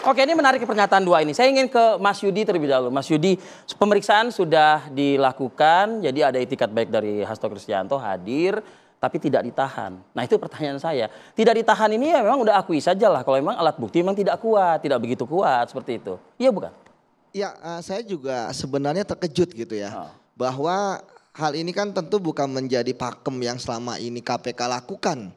Oke, ini menarik pernyataan dua ini. Saya ingin ke Mas Yudi terlebih dahulu. Mas Yudi, pemeriksaan sudah dilakukan, jadi ada itikat baik dari Hasto Kristianto hadir, tapi tidak ditahan. Nah itu pertanyaan saya. Tidak ditahan ini ya memang udah akui saja lah, kalau memang alat bukti memang tidak kuat, tidak begitu kuat seperti itu. Iya bukan? Ya, saya juga sebenarnya terkejut gitu ya. Bahwa hal ini kan tentu bukan menjadi pakem yang selama ini KPK lakukan.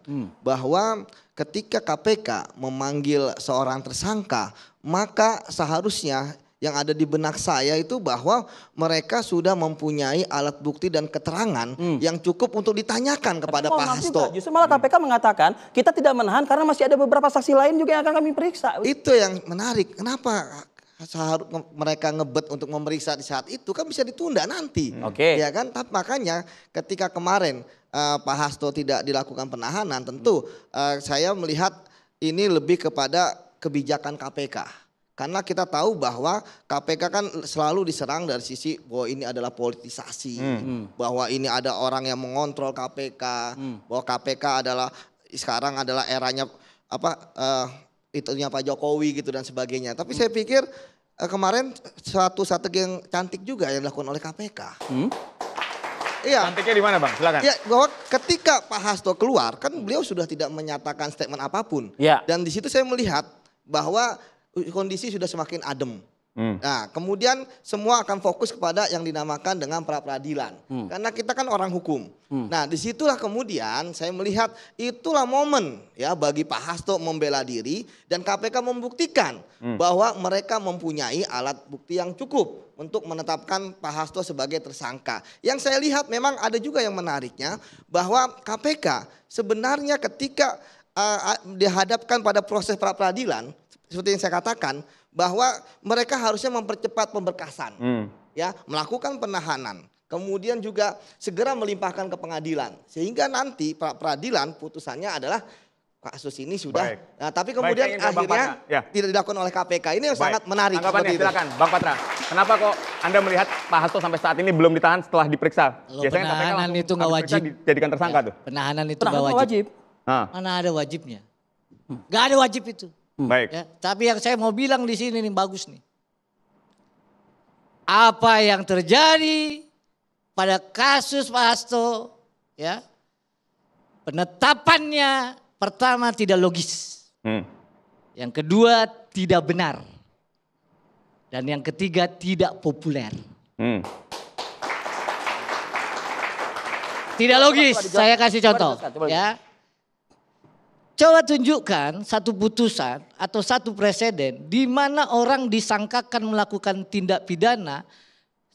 Bahwa ketika KPK memanggil seorang tersangka, maka seharusnya yang ada di benak saya itu bahwa mereka sudah mempunyai alat bukti dan keterangan yang cukup untuk ditanyakan kepada Pak Hasto. Justru malah KPK mengatakan kita tidak menahan karena masih ada beberapa saksi lain juga yang akan kami periksa. Itu yang menarik. Kenapa mereka ngebet untuk memeriksa di saat itu, kan bisa ditunda nanti. Ya kan? Makanya ketika kemarin Pak Hasto tidak dilakukan penahanan, tentu saya melihat ini lebih kepada kebijakan KPK. Karena kita tahu bahwa KPK kan selalu diserang dari sisi bahwa ini adalah politisasi, bahwa ini ada orang yang mengontrol KPK, bahwa KPK adalah sekarang adalah eranya itunya Pak Jokowi gitu dan sebagainya. Tapi saya pikir kemarin suatu strategi yang cantik juga yang dilakukan oleh KPK. Iya. Cantiknya di mana Bang? Silakan. Ya, bahwa ketika Pak Hasto keluar kan beliau sudah tidak menyatakan statement apapun. Dan di situ saya melihat bahwa kondisi sudah semakin adem. Nah, kemudian semua akan fokus kepada yang dinamakan dengan pra peradilan. Karena kita kan orang hukum. Nah, disitulah kemudian saya melihat itulah momen ya bagi Pak Hasto membela diri dan KPK membuktikan bahwa mereka mempunyai alat bukti yang cukup untuk menetapkan Pak Hasto sebagai tersangka. Yang saya lihat memang ada juga yang menariknya bahwa KPK sebenarnya ketika dihadapkan pada proses pra peradilan seperti yang saya katakan bahwa mereka harusnya mempercepat pemberkasan, ya, melakukan penahanan, kemudian juga segera melimpahkan ke pengadilan sehingga nanti peradilan putusannya adalah kasus ini sudah. Nah, tapi kemudian akhirnya tidak dilakukan oleh KPK. Ini yang sangat menarik. Anggapannya silakan, Bang Patra. Kenapa kok Anda melihat Pak Hasto sampai saat ini belum ditahan setelah diperiksa? Biasanya penahanan itu nggak wajib. Dijadikan tersangka tuh. Penahanan itu nggak wajib. Mana ada wajibnya? Nggak ada wajib itu. Baik. Ya, tapi yang saya mau bilang di sini nih bagus nih. Apa yang terjadi pada kasus Pak Hasto, ya, penetapannya pertama tidak logis, yang kedua tidak benar, dan yang ketiga tidak populer. Tidak logis. Saya kasih contoh, ya. Coba tunjukkan satu putusan atau satu presiden di mana orang disangkakan melakukan tindak pidana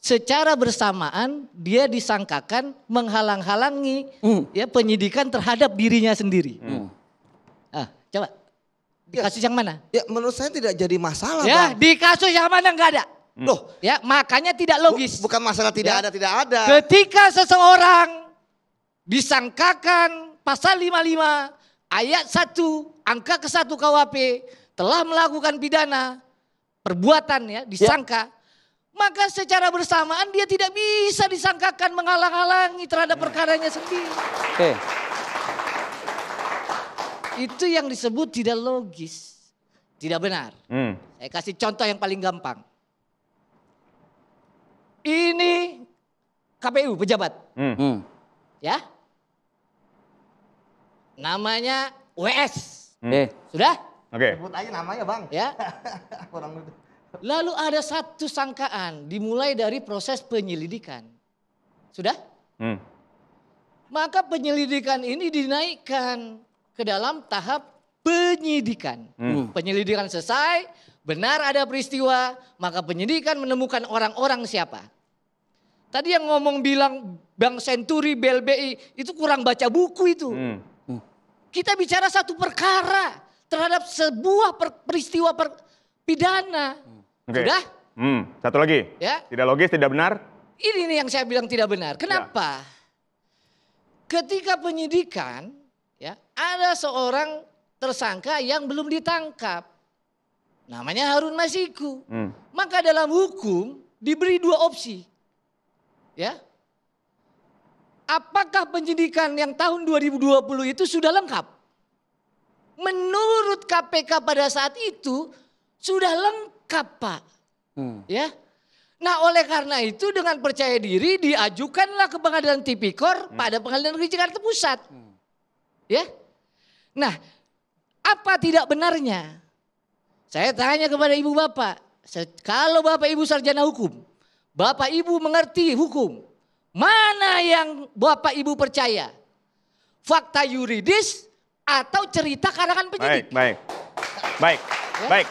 secara bersamaan dia disangkakan menghalang-halangi ya penyidikan terhadap dirinya sendiri. Coba di kasus yang mana? Ya menurut saya tidak jadi masalah. Ya, Bang. Di kasus yang mana enggak ada. Loh, ya makanya tidak logis. Bukan masalah tidak ada. Ketika seseorang disangkakan pasal 55 ayat 1, angka ke-1 KUHP telah melakukan pidana, perbuatan ya, disangka. Maka secara bersamaan dia tidak bisa disangkakan menghalang-halangi terhadap perkaranya sendiri. Itu yang disebut tidak logis, tidak benar. Saya kasih contoh yang paling gampang. Ini KPU pejabat. Ya. Namanya WS. Sudah? Sebut aja namanya Bang. Ya. Lalu ada satu sangkaan dimulai dari proses penyelidikan. Sudah? Maka penyelidikan ini dinaikkan ke dalam tahap penyidikan. Penyelidikan selesai, benar ada peristiwa, maka penyidikan menemukan orang-orang siapa. Tadi yang ngomong bilang Bank Senturi, BLBI itu kurang baca buku itu. Kita bicara satu perkara terhadap sebuah peristiwa pidana. Sudah? Satu lagi. Ya. Tidak logis, tidak benar. Ini nih yang saya bilang tidak benar. Kenapa? Ketika penyidikan, ya, ada seorang tersangka yang belum ditangkap. Namanya Harun Masiku. Maka dalam hukum diberi dua opsi. Ya. Apakah penyidikan yang tahun 2020 itu sudah lengkap? Menurut KPK pada saat itu Sudah lengkap, Pak. Ya. Nah, oleh karena itu dengan percaya diri diajukanlah ke Pengadilan Tipikor pada Pengadilan Negeri Jakarta Pusat. Ya. Nah, apa tidak benarnya? Saya tanya kepada ibu bapak, kalau bapak ibu sarjana hukum, bapak ibu mengerti hukum, mana yang bapak ibu percaya? Fakta yuridis atau cerita karangan penyidik? Baik.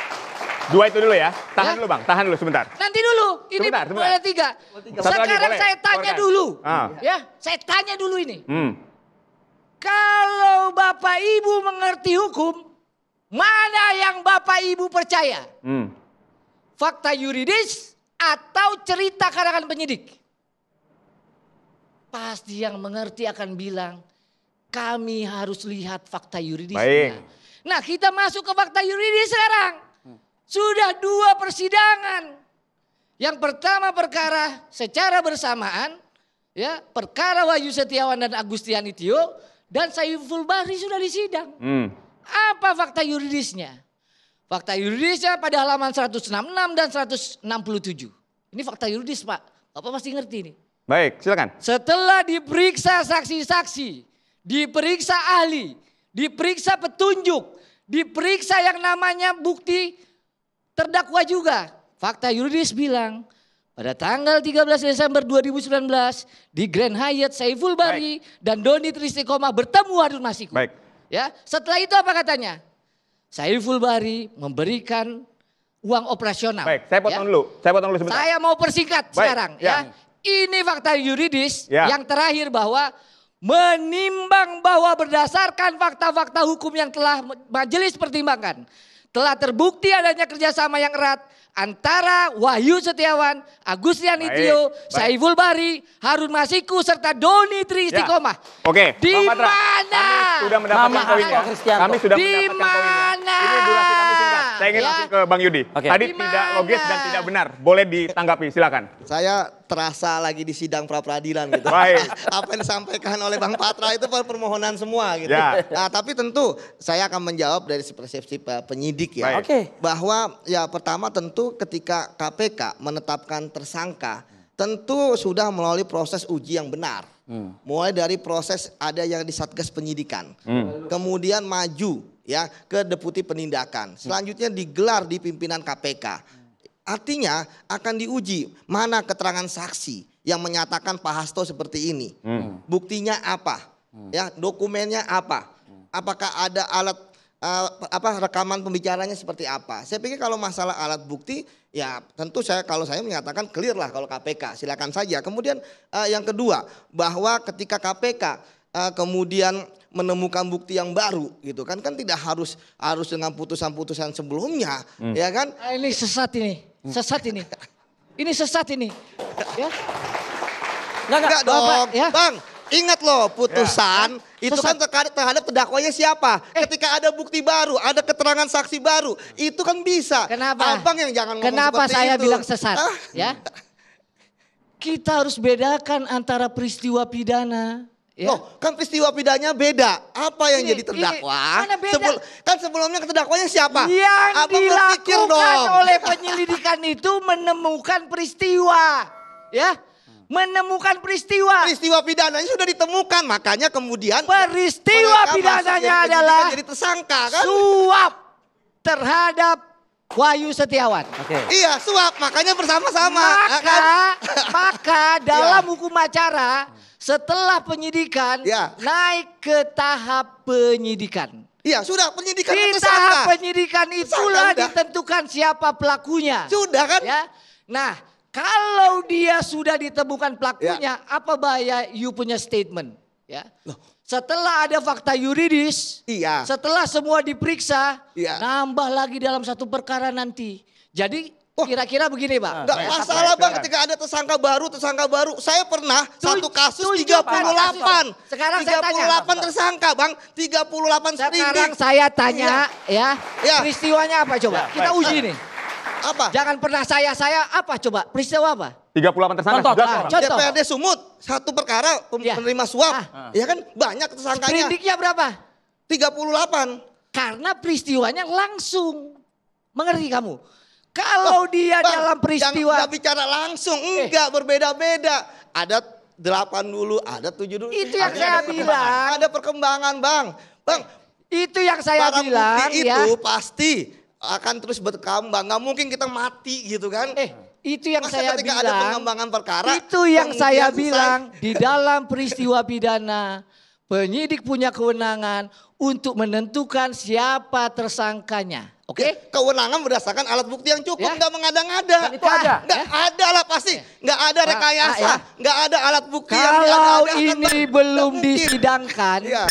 Dua itu dulu ya. Tahan dulu Bang, tahan dulu sebentar. Nanti dulu, ini ada 3. Sekarang saya tanya dulu. Ya, saya tanya dulu ini. Kalau Bapak Ibu mengerti hukum, mana yang Bapak Ibu percaya? Fakta yuridis atau cerita karangan penyidik? Pasti yang mengerti akan bilang, kami harus lihat fakta yuridisnya. Nah, kita masuk ke fakta yuridis sekarang. Sudah 2 persidangan. Yang pertama perkara secara bersamaan, ya, perkara Wahyu Setiawan dan Agustiani Tio dan Saiful Bahri sudah disidang. Apa fakta yuridisnya? Fakta yuridisnya pada halaman 166 dan 167. Ini fakta yuridis, Pak. Bapak pasti ngerti nih. Baik, silakan. Setelah diperiksa saksi-saksi, diperiksa ahli, diperiksa petunjuk, diperiksa yang namanya bukti terdakwa juga. Fakta yuridis bilang pada tanggal 13 Desember 2019 di Grand Hyatt Saiful Bahri dan Doni Tristikoma bertemu Harun Masiku. Ya, setelah itu apa katanya? Saiful Bahri memberikan uang operasional. Saya potong dulu. Saya potong dulu sebentar. Saya mau persingkat sekarang ya. Ini fakta yuridis yang terakhir bahwa menimbang bahwa berdasarkan fakta-fakta hukum yang telah majelis pertimbangkan, telah terbukti adanya kerjasama yang erat antara Wahyu Setiawan, Agustiani Tio, Saiful Bahri, Harun Masiku serta Doni Tristikoma. Oke, di mana? Kami sudah mendapatkan poinnya. Kami sudah mendapatkan poinnya. Ini durasi kami singkat. Saya ingin langsung ke Bang Yudi. Tadi tidak logis dan tidak benar. Boleh ditanggapi, silakan. Saya terasa lagi di sidang pra-peradilan gitu. Apa yang disampaikan oleh Bang Patra itu permohonan semua gitu. Nah, tapi tentu saya akan menjawab dari persepsi penyidik ya. Bahwa ya pertama tentu ketika KPK menetapkan tersangka tentu sudah melalui proses uji yang benar. Mulai dari proses ada yang di Satgas Penyidikan. Kemudian maju ya ke Deputi Penindakan. Selanjutnya digelar di pimpinan KPK. Artinya akan diuji mana keterangan saksi yang menyatakan Pak Hasto seperti ini. Buktinya apa? Ya, dokumennya apa? Apakah ada alat rekaman pembicaranya seperti apa? Saya pikir kalau masalah alat bukti ya tentu kalau saya menyatakan clear lah kalau KPK, silakan saja. Kemudian yang kedua bahwa ketika KPK kemudian menemukan bukti yang baru gitu kan tidak harus dengan putusan-putusan sebelumnya ya kan? Ini sesat ini. Sesat ini. Ini sesat ini. Ya. Enggak dong. Ya. Bang, ingat loh putusan itu kan terhadap terdakwanya siapa. Ketika ada bukti baru, ada keterangan saksi baru, itu kan bisa. Kenapa? Abang yang jangan ngomong Kenapa seperti saya itu. bilang sesat? Ya. Kita harus bedakan antara peristiwa pidana. Ya. Loh, kan peristiwa pidananya beda. Apa yang jadi terdakwa? Kan sebelumnya terdakwanya siapa? Yang dilakukan oleh penyelidikan itu menemukan peristiwa. Ya, menemukan peristiwa. Peristiwa pidananya sudah ditemukan, makanya kemudian peristiwa pidananya adalah jadi tersangka kan? Suap terhadap Wahyu Setiawan. Iya, suap, makanya bersama-sama. Maka dalam hukum acara setelah penyidikan naik ke tahap penyidikan. Iya, sudah penyidikan. Di tahap penyidikan itulah ditentukan siapa pelakunya. Sudah kan? Ya. Nah, kalau dia sudah ditemukan pelakunya, apa bahaya you punya statement? Ya. Setelah ada fakta yuridis, setelah semua diperiksa, nambah lagi dalam satu perkara nanti. Jadi kira-kira begini, Pak. Enggak masalah, Bang, ketika ada tersangka baru. Saya pernah satu kasus 38. Sekarang saya tanya. 38 tersangka, Bang. 38 sprindik. Sekarang saya tanya ya. Peristiwanya apa coba? Kita uji nih. Apa? Jangan pernah saya apa coba? Peristiwa apa? 38 tersangka. Contoh. DPRD Sumut, satu perkara penerima suap. Ya kan banyak tersangkanya. Sprindiknya berapa? 38. Karena peristiwanya langsung. Mengerti kamu? Kalau dia dalam peristiwa. Jangan bicara langsung, enggak berbeda-beda. Ada 8 dulu, ada 7 dulu. Itu yang saya bilang. Ada perkembangan Bang. Bang. Itu yang saya bilang ya. Itu pasti akan terus berkembang. Nggak mungkin kita mati gitu kan. Itu yang saya bilang. Ada pengembangan perkara. Itu yang saya bilang. Di dalam peristiwa pidana. Penyidik punya kewenangan untuk menentukan siapa tersangkanya. Oke? Kewenangan berdasarkan alat bukti yang cukup, nggak mengada-ngada. Itu ada. Nggak ada lah pasti. Nggak ada rekayasa, nggak ada alat bukti kalau ini belum disidangkan, Ya.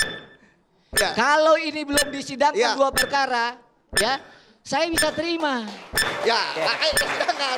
Kalau ini belum disidangkan 2 perkara, ya, saya bisa terima. Ya, makanya disidangkan.